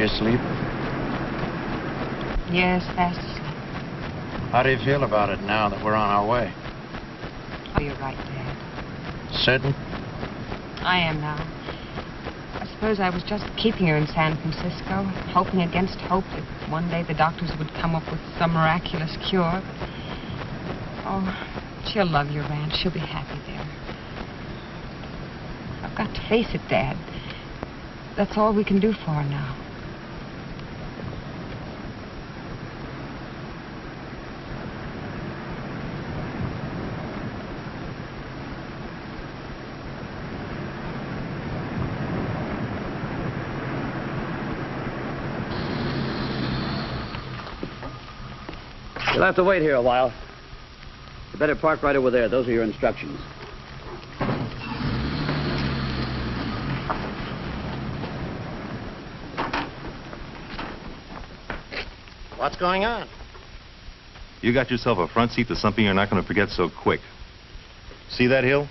She asleep? Yes, fast asleep. How do you feel about it now that we're on our way? Oh, you're right, Dad. Certain? I am now. I suppose I was just keeping her in San Francisco, hoping against hope that one day the doctors would come up with some miraculous cure. Oh, she'll love your ranch. She'll be happy there. I've got to face it, Dad. That's all we can do for her now. You'll have to wait here a while. You better park right over there. Those are your instructions. What's going on? You got yourself a front seat to something you're not going to forget so quick. See that hill?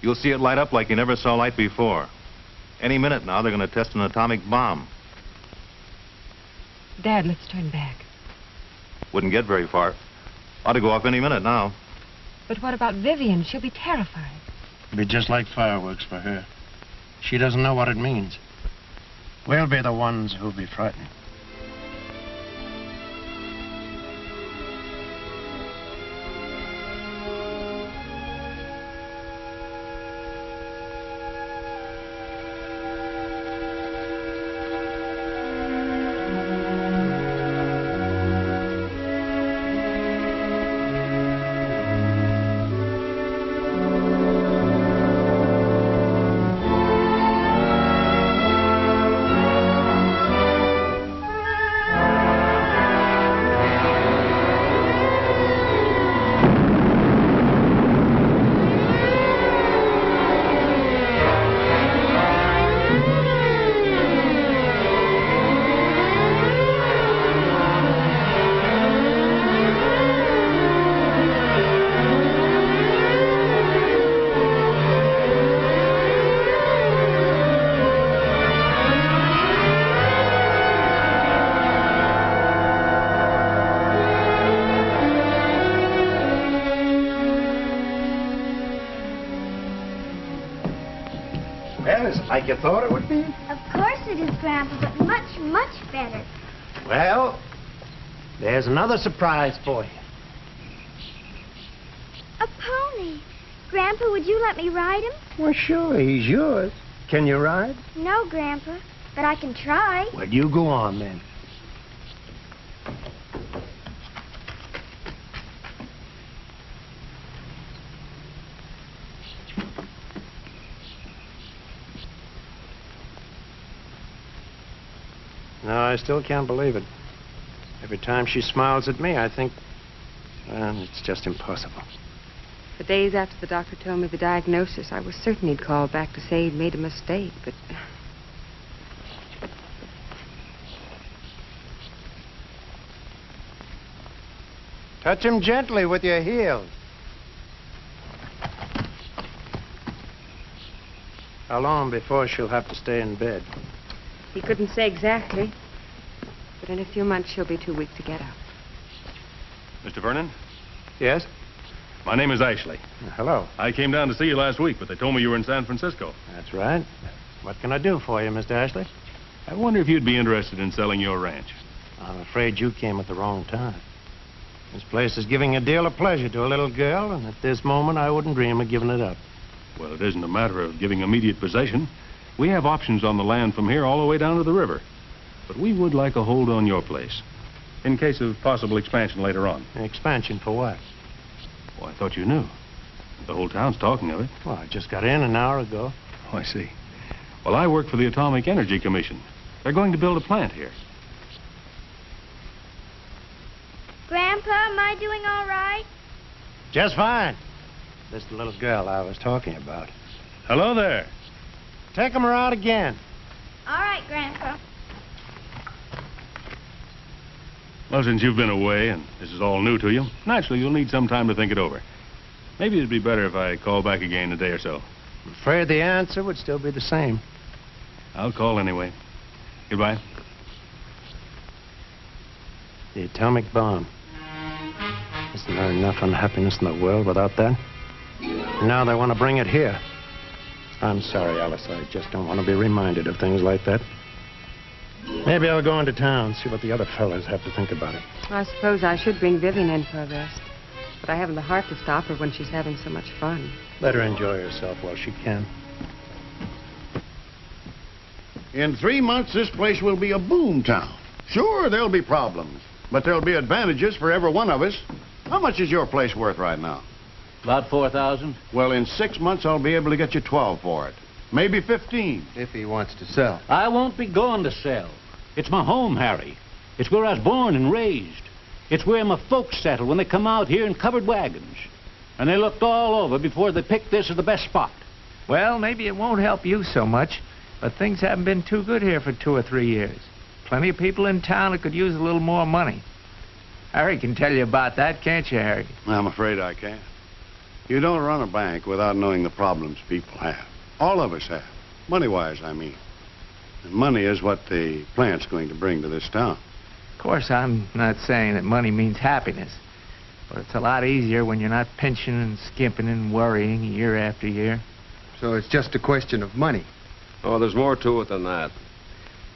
You'll see it light up like you never saw light before. Any minute now, they're going to test an atomic bomb. Dad, let's turn back. Wouldn't get very far. Ought to go off any minute now. But what about Vivian? She'll be terrified. It'll be just like fireworks for her. She doesn't know what it means. We'll be the ones who'll be frightened. Like you thought it would be? Of course it is, Grandpa, but much, much better. Well, there's another surprise for you. A pony. Grandpa, would you let me ride him? Well, sure, he's yours. Can you ride? No, Grandpa, but I can try. Well, you go on, then. No, I still can't believe it. Every time she smiles at me, I think, well, it's just impossible. The days after the doctor told me the diagnosis, I was certain he'd call back to say he'd made a mistake, but... Touch him gently with your heel. How long before she'll have to stay in bed? He couldn't say exactly, but in a few months she'll be too weak to get up. Mr. Vernon? Yes? My name is Ashley. Hello. I came down to see you last week, but they told me you were in San Francisco. That's right. What can I do for you, Mr. Ashley? I wonder if you'd be interested in selling your ranch. I'm afraid you came at the wrong time. This place is giving a deal of pleasure to a little girl, and at this moment I wouldn't dream of giving it up. Well, it isn't a matter of giving immediate possession. We have options on the land from here all the way down to the river. But we would like a hold on your place, in case of possible expansion later on. Expansion for what? Well, I thought you knew. The whole town's talking of it. Well, I just got in an hour ago. Oh, I see. Well, I work for the Atomic Energy Commission. They're going to build a plant here. Grandpa, am I doing all right? Just fine. This is the little girl I was talking about. Hello there. Take him around again. All right, Grandpa. Well, since you've been away and this is all new to you, naturally you'll need some time to think it over. Maybe it'd be better if I call back again in a day or so. I'm afraid the answer would still be the same. I'll call anyway. Goodbye. The atomic bomb. Isn't there enough unhappiness in the world without that? Now they want to bring it here. I'm sorry, Alice. I just don't want to be reminded of things like that. Maybe I'll go into town, see what the other fellas have to think about it. I suppose I should bring Vivian in for a rest. But I haven't the heart to stop her when she's having so much fun. Let her enjoy herself while she can. In 3 months, this place will be a boom town. Sure, there'll be problems, but there'll be advantages for every one of us. How much is your place worth right now? About 4,000. Well, in 6 months, I'll be able to get you 12 for it. Maybe 15. If he wants to sell. I won't be going to sell. It's my home, Harry. It's where I was born and raised. It's where my folks settled when they come out here in covered wagons. And they looked all over before they picked this as the best spot. Well, maybe it won't help you so much, but things haven't been too good here for 2 or 3 years. Plenty of people in town that could use a little more money. Harry can tell you about that, can't you, Harry? I'm afraid I can't. You don't run a bank without knowing the problems people have. All of us have. Money-wise, I mean. And money is what the plant's going to bring to this town. Of course, I'm not saying that money means happiness, but it's a lot easier when you're not pinching and skimping and worrying year after year. So it's just a question of money. Oh, there's more to it than that.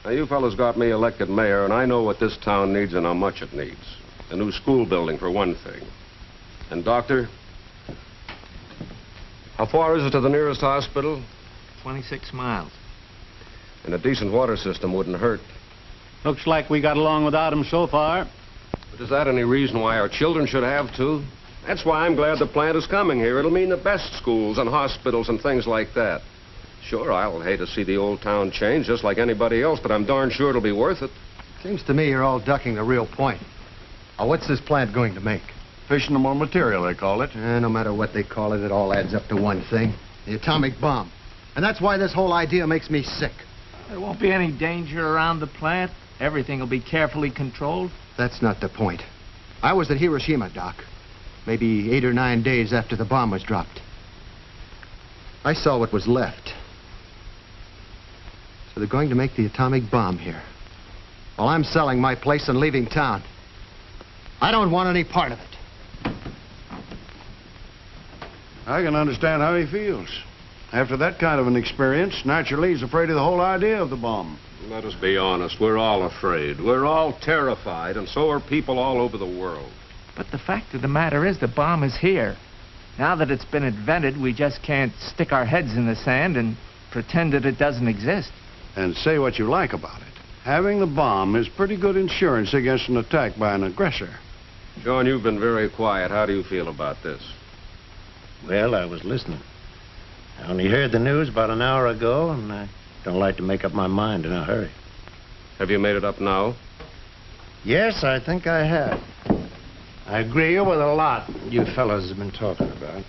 Now, you fellas got me elected mayor, and I know what this town needs and how much it needs. A new school building, for one thing. And, Doctor, how far is it to the nearest hospital? 26 miles. And a decent water system wouldn't hurt. Looks like we got along without him so far. But is that any reason why our children should have to? That's why I'm glad the plant is coming here. It'll mean the best schools and hospitals and things like that. Sure, I'll hate to see the old town change just like anybody else, but I'm darn sure it'll be worth it. Seems to me you're all ducking the real point. Now, what's this plant going to make? Fissionable material, they call it. No matter what they call it, it all adds up to one thing. The atomic bomb. And that's why this whole idea makes me sick. There won't be any danger around the plant. Everything will be carefully controlled. That's not the point. I was at Hiroshima, Doc. Maybe 8 or 9 days after the bomb was dropped. I saw what was left. So they're going to make the atomic bomb here. While I'm selling my place and leaving town. I don't want any part of it. I can understand how he feels. After that kind of an experience, naturally, he's afraid of the whole idea of the bomb. Let us be honest. We're all afraid. We're all terrified, and so are people all over the world. But the fact of the matter is the bomb is here. Now that it's been invented, we just can't stick our heads in the sand and pretend that it doesn't exist. And say what you like about it. Having the bomb is pretty good insurance against an attack by an aggressor. John, you've been very quiet. How do you feel about this? Well, I was listening. I only heard the news about an hour ago, and I don't like to make up my mind in a hurry. Have you made it up now? Yes, I think I have. I agree with a lot you fellas have been talking about.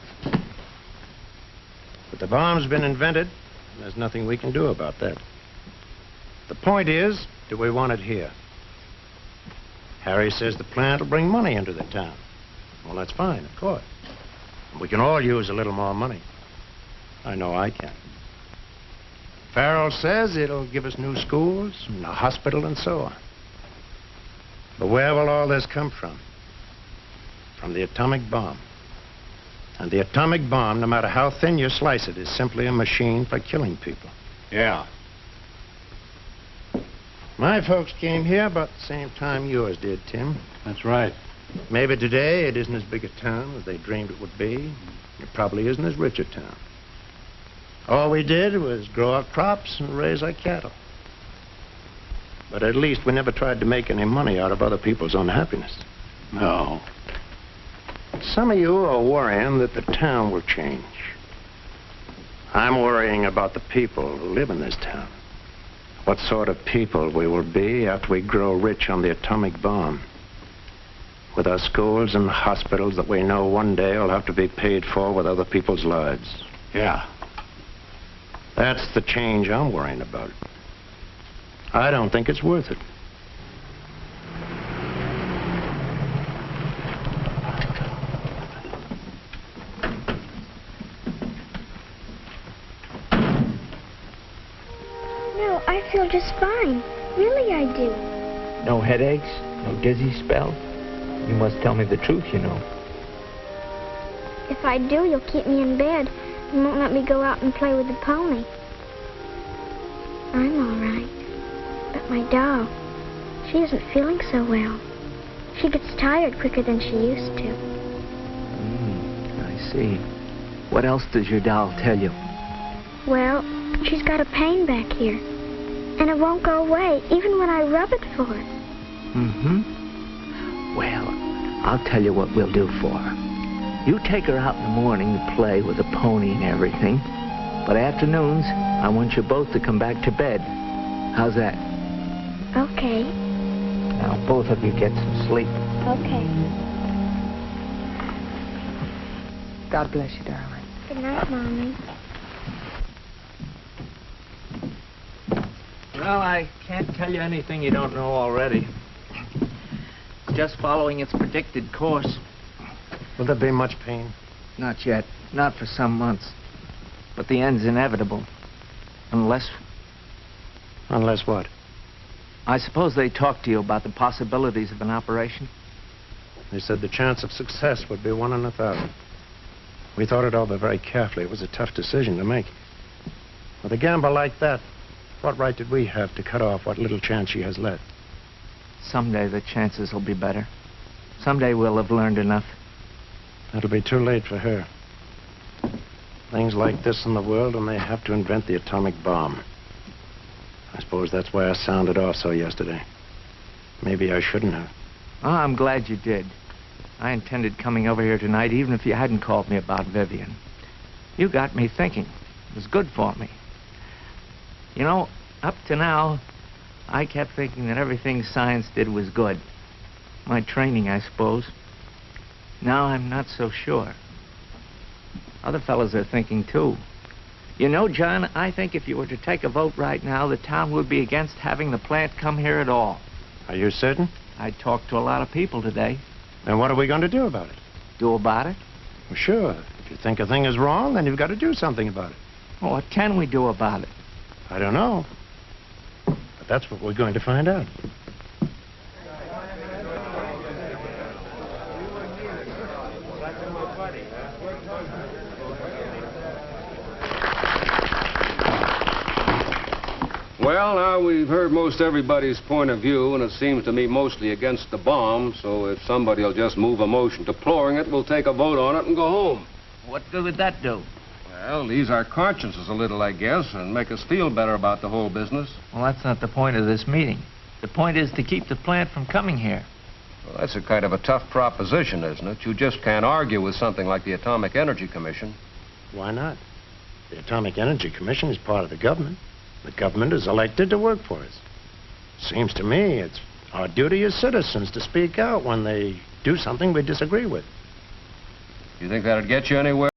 But the bomb's been invented, and there's nothing we can do about that. The point is, do we want it here? Harry says the plant will bring money into the town. Well, that's fine, of course. We can all use a little more money. I know I can. Farrell says it'll give us new schools, and a hospital, and so on. But where will all this come from? From the atomic bomb. And the atomic bomb, no matter how thin you slice it, is simply a machine for killing people. Yeah. My folks came here about the same time yours did, Tim. That's right. Maybe today it isn't as big a town as they dreamed it would be. It probably isn't as rich a town. All we did was grow our crops and raise our cattle. But at least we never tried to make any money out of other people's unhappiness. No. Some of you are worrying that the town will change. I'm worrying about the people who live in this town. What sort of people we will be after we grow rich on the atomic bomb. With our schools and hospitals that we know one day will have to be paid for with other people's lives. Yeah. That's the change I'm worrying about. I don't think it's worth it. No, I feel just fine. Really, I do. No headaches? No dizzy spell? You must tell me the truth, you know. If I do, you'll keep me in bed and won't let me go out and play with the pony. I'm all right. But my doll, she isn't feeling so well. She gets tired quicker than she used to. I see. What else does your doll tell you? Well, she's got a pain back here. And it won't go away, even when I rub it for her. Well, I'll tell you what we'll do for her. You take her out in the morning to play with the pony and everything. But afternoons, I want you both to come back to bed. How's that? Okay. Now, both of you get some sleep. Okay. God bless you, darling. Good night, Mommy. Well, I can't tell you anything you don't know already. It's just following its predicted course. Will there be much pain? Not yet. Not for some months. But the end's inevitable. Unless... Unless what? I suppose they talked to you about the possibilities of an operation? They said the chance of success would be 1 in 1,000. We thought it over very carefully. It was a tough decision to make. With a gamble like that, what right did we have to cut off what little chance she has left? Someday the chances will be better. Someday we'll have learned enough. It'll be too late for her. Things like this in the world, and they have to invent the atomic bomb. I suppose that's why I sounded off so yesterday. Maybe I shouldn't have. Oh, I'm glad you did. I intended coming over here tonight even if you hadn't called me about Vivian. You got me thinking. It was good for me. You know, up to now, I kept thinking that everything science did was good. My training, I suppose. Now I'm not so sure. Other fellows are thinking, too. You know, John, I think if you were to take a vote right now, the town would be against having the plant come here at all. Are you certain? I talked to a lot of people today. Then what are we going to do about it? Do about it? Well, sure. If you think a thing is wrong, then you've got to do something about it. Well, what can we do about it? I don't know. But that's what we're going to find out. Well, now we've heard most everybody's point of view, and it seems to me mostly against the bomb, so if somebody will just move a motion deploring it, we'll take a vote on it and go home. What good would that do? Well, ease our consciences a little, I guess, and make us feel better about the whole business. Well, that's not the point of this meeting. The point is to keep the plant from coming here. Well, that's a kind of a tough proposition, isn't it? You just can't argue with something like the Atomic Energy Commission. Why not? The Atomic Energy Commission is part of the government. The government is elected to work for us. Seems to me it's our duty as citizens to speak out when they do something we disagree with. You think that'd get you anywhere?